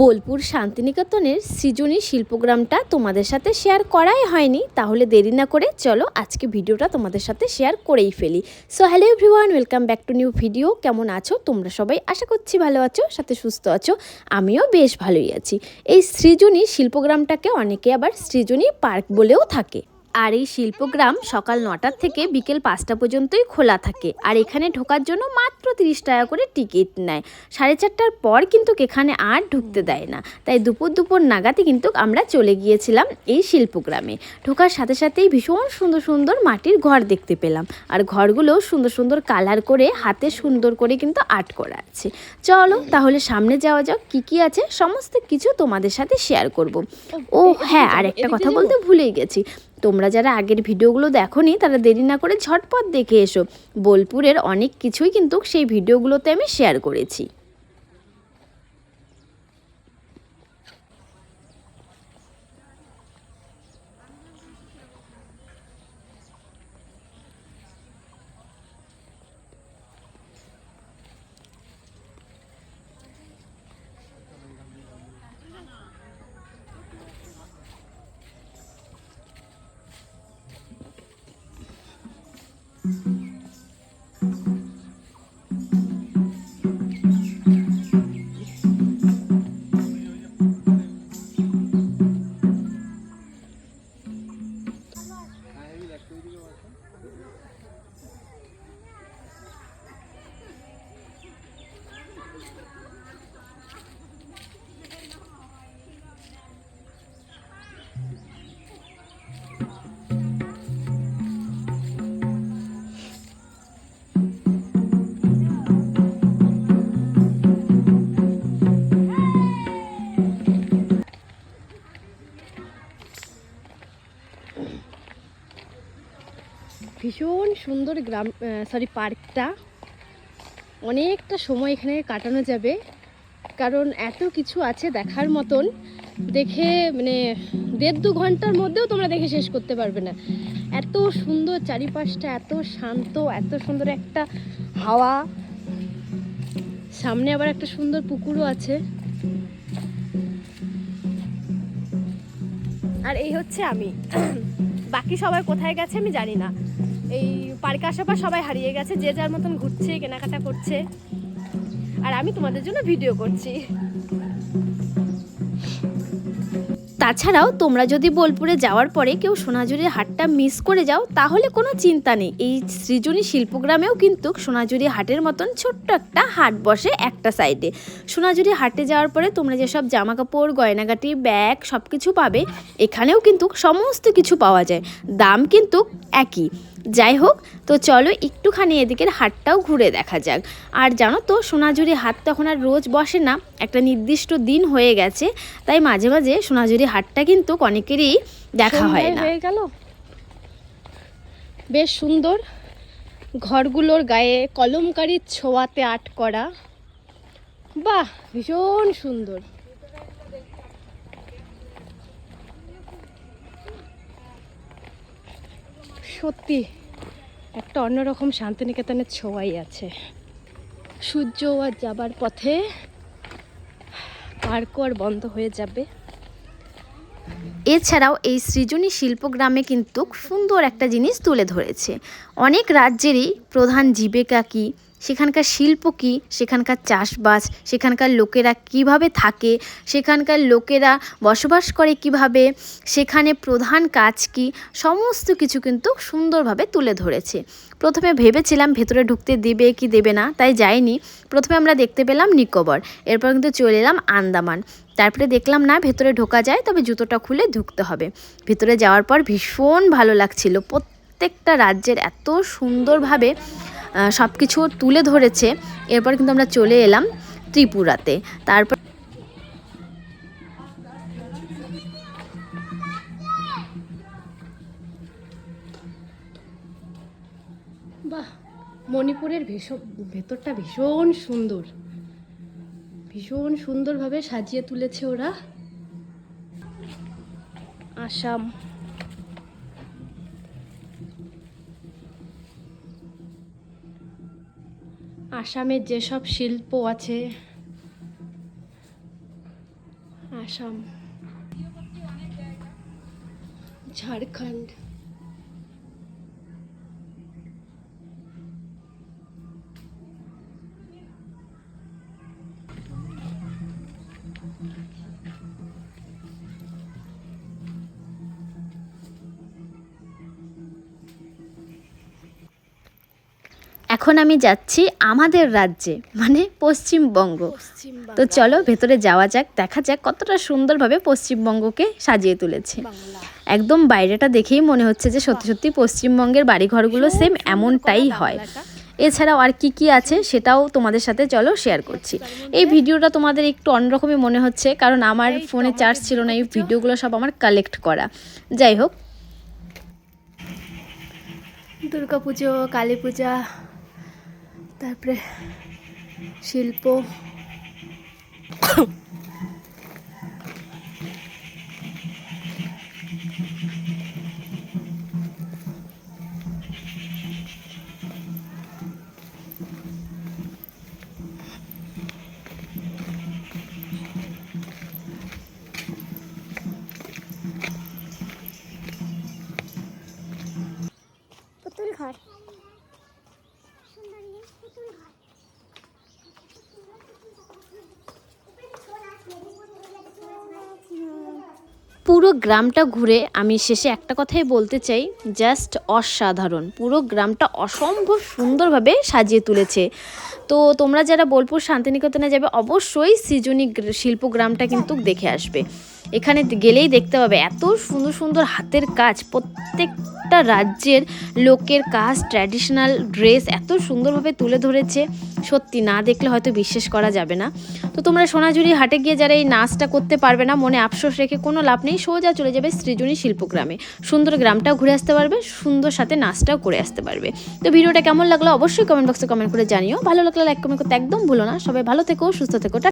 বোলপুর শান্তিনিকেতনের সৃজনী শিল্পগ্রামটা তোমাদের সাথে শেয়ার করাই হয়নি, তাহলে দেরি না করে চলো আজকে ভিডিওটা তোমাদের সাথে শেয়ার করেই ফেলি। So hello everyone, welcome back to new video. কেমন আছো তোমরা সবাই? আশা করছি ভালো আছো, সাথে সুস্থ আছো। আমিও বেশ ভালোই আছি। এই সৃজনী শিল্পগ্রামটাকে অনেকে আবার সৃজনী পার্ক বলেও থাকে। আর এই শিল্পগ্রাম সকাল 9টার থেকে বিকেল 5টা পর্যন্তই খোলা থাকে। আর এখানে ঢোকার জন্য মাত্র 30 টাকা করে টিকিট নেয়। 4:30টার পর কিন্তু এখানে আর ঢুকতে দেয় না। তাই দুপুর নাগাদই কিন্তু আমরা চলে গিয়েছিলাম এই শিল্পগ্রামে। ঢোকার সাথে সাথেই ভীষণ সুন্দর সুন্দর মাটির ঘর দেখতে পেলাম। আর ঘরগুলো সুন্দর সুন্দর কালার করে হাতে সুন্দর করে কিন্তু আর্ট করা আছে। চলো তাহলে সামনে যাওয়া যাক, কী আছে সমস্ত কিছু তোমাদের সাথে শেয়ার করব। ও হ্যাঁ, আর একটা কথা বলতে ভুলেই গেছি, তোমরা যারা আগের ভিডিওগুলো দেখোনি তারা দেরি না করে ঝটপট দেখে এসো। বোলপুরের অনেক কিছুই কিন্তু সেই ভিডিওগুলোতে আমি শেয়ার করেছি। ভীষণ সুন্দর পার্কটা। অনেকটা সময় এখানে কাটানো যাবে, কারণ এত কিছু আছে দেখার মতন। দেখে মানে 1.5-2 ঘন্টার মধ্যেও তোমরা দেখে শেষ করতে পারবে না। এত সুন্দর চারিপাশটা, এত শান্ত, এত সুন্দর একটা হাওয়া। সামনে আবার একটা সুন্দর পুকুরও আছে। আর এই হচ্ছে আমি। বাকি সবাই কোথায় গেছে আমি জানি না। এই পার্কে আসার পর সবাই হারিয়ে গেছে, যে যার মতন ঘুরছে, কেনাকাটা করছে, আর আমি তোমাদের জন্য ভিডিও করছি। তাছাড়াও তোমরা যদি বোলপুরে যাওয়ার পরে কেউ সোনাঝুরির হাটটা মিস করে যাও তাহলে কোনো চিন্তা নেই, এই সৃজনী শিল্পগ্রামেও কিন্তু সোনাঝুরি হাটের মতন ছোট্ট একটা হাট বসে একটা সাইডে। সোনাঝুরি হাটে যাওয়ার পরে তোমরা যেসব জামা কাপড়, গয়নাগাটি, ব্যাগ সব কিছু পাবে, এখানেও কিন্তু সমস্ত কিছু পাওয়া যায়। দাম কিন্তু একই। যাই হোক, তো চলো একটুখানি এদিকের হাটটাও ঘুরে দেখা যাক। আর জানো তো, সোনাঝুরি হাট তো এখন আর রোজ বসে না, একটা নির্দিষ্ট দিন হয়ে গেছে। তাই মাঝে মাঝে সোনাঝুরি হাটটা কিন্তু অনেকেরই দেখা হয় না। হয়ে গেল বেশ সুন্দর, ঘরগুলোর গায়ে কলমকারীর ছোঁয়াতে আর্ট করা। বাহ, ভীষণ সুন্দর। সত্যি একটা অন্যরকম শান্তিনিকেতনের ছোঁয়াই আছে। সূর্য আর যাবার পথে পার্কও আর বন্ধ হয়ে যাবে। এছাড়াও এই সৃজনী শিল্পগ্রামে কিন্তু সুন্দর একটা জিনিস তুলে ধরেছে। অনেক রাজ্যেরই প্রধান জীবিকা কী, সেখানকার শিল্প কী, সেখানকার চাষবাস, সেখানকার লোকেরা কিভাবে থাকে, সেখানকার লোকেরা বসবাস করে কিভাবে, সেখানে প্রধান কাজ কী, সমস্ত কিছু কিন্তু সুন্দরভাবে তুলে ধরেছে। প্রথমে ভেবেছিলাম ভেতরে ঢুকতে দেবে কি দেবে না, তাই যাইনি। প্রথমে আমরা দেখতে পেলাম নিকোবর, এরপর কিন্তু চলে এলাম আন্দামান। তারপরে দেখলাম না, ভেতরে ঢোকা যায়, তবে জুতোটা খুলে ঢুকতে হবে। ভেতরে যাওয়ার পর ভীষণ ভালো লাগছিল। প্রত্যেকটা রাজ্যের এত সুন্দরভাবে সব কিছু তুলে ধরেছে। এরপর কিন্তু আমরা চলে এলাম ত্রিপুরাতে। তারপর বাহ, মণিপুরের ভেতরটা ভীষণ সুন্দর, ভীষণ সুন্দরভাবে সাজিয়ে তুলেছে ওরা। আসাম, আসামের যেসব শিল্প আছে, আসাম, ঝাড়খণ্ড, এখন আমি যাচ্ছি আমাদের রাজ্যে মানে পশ্চিমবঙ্গ। তো চলো ভেতরে যাওয়া যাক, দেখা যাক কতটা সুন্দরভাবে পশ্চিমবঙ্গকে সাজিয়ে তুলেছে। একদম বাইরেটা দেখেই মনে হচ্ছে যে সত্যি সত্যি পশ্চিমবঙ্গের বাড়িঘরগুলো সেম এমনটাই হয়। এছাড়াও আর কি কি আছে সেটাও তোমাদের সাথে চলো শেয়ার করছি। এই ভিডিওটা তোমাদের একটু অন্যরকমই মনে হচ্ছে কারণ আমার ফোনে চার্জ ছিল না, এই ভিডিওগুলো সব আমার কালেক্ট করা। যাই হোক, দুর্গাপুজো, কালী পূজা, তারপরে শিল্প, পুতুল ঘর, পুরো গ্রামটা ঘুরে আমি শেষে একটা কথাই বলতে চাই, জাস্ট অসাধারণ। পুরো গ্রামটা অসম্ভব সুন্দরভাবে সাজিয়ে তুলেছে। তো তোমরা যারা বোলপুর শান্তিনিকেতনে যাবে অবশ্যই সৃজনী শিল্পগ্রামটা কিন্তু দেখে আসবে। এখানে গেলেই দেখতে পাবে এত সুন্দর সুন্দর হাতের কাজ, প্রত্যেকটা রাজ্যের লোকের কাজ, ট্র্যাডিশনাল ড্রেস এত সুন্দরভাবে তুলে ধরেছে, সত্যি না দেখলে হয়তো বিশ্বাস করা যাবে না। তো তোমরা সোনাঝুরি হাটে গিয়ে যারা এই নাচটা করতে পারবে না, মনে আফসোস রেখে কোনো লাভ নেই, সোজা চলে যাবে সৃজনী শিল্পগ্রামে। সুন্দর গ্রামটাও ঘুরে আসতে পারবে, সুন্দর সাথে নাচটাও করে আসতে পারবে। তো ভিডিওটা কেমন লাগলো অবশ্যই কমেন্ট বক্সে কমেন্ট করে জানিও। ভালো লাগলে লাইক কমেন্ট করতে একদম ভুলো না। সবাই ভালো থেকো, সুস্থ থেকো।